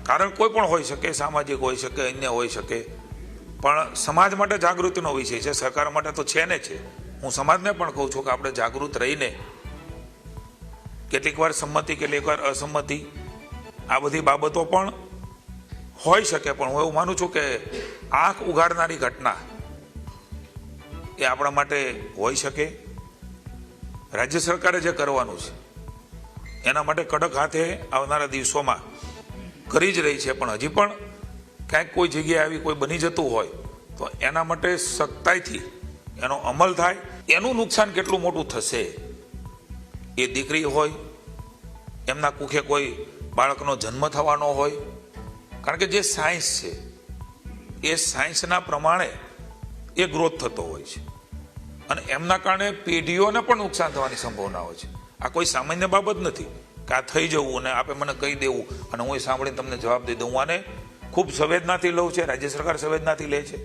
કારણ કોઈ પણ હોઈ શકે, સામાજિક હોઈ શકે, અન્ય હોઈ શકે, પણ સમાજ માટે જાગૃતિનો વિષય છે, સરકાર માટે તો છે ને છે. હું સમાજને પણ કહું છું કે આપણે જાગૃત રહીને કેટલીક વાર સંમતિ, કેટલીક વાર અસંમતિ, આ બધી બાબતો પણ હોઈ શકે, પણ હું એવું માનું છું કે આંખ ઉઘાડનારી ઘટના એ આપણા માટે હોઈ શકે. રાજ્ય સરકારે જે કરવાનું છે એના માટે કડક હાથે આવનારા દિવસોમાં કરી જ રહી છે, પણ હજી પણ ક્યાંક કોઈ જગ્યાએ આવી કોઈ બની જતું હોય તો એના માટે સખ્તાઈથી એનો અમલ થાય. એનું નુકસાન કેટલું મોટું થશે, એ દીકરી હોય, એમના કુખે કોઈ બાળકનો જન્મ થવાનો હોય, કારણ કે જે સાયન્સ છે એ સાયન્સના પ્રમાણે એ ગ્રોથ થતો હોય છે અને એમના કારણે પેઢીઓને પણ નુકસાન થવાની સંભાવના હોય છે. આ કોઈ સામાન્ય બાબત નથી કે આ થઈ જવું અને આપે મને કહી દેવું અને હું એ સાંભળીને તમને જવાબ દઈ દઉં. આને ખૂબ સંવેદનાથી લઉં છે, રાજ્ય સરકાર સંવેદનાથી લે છે.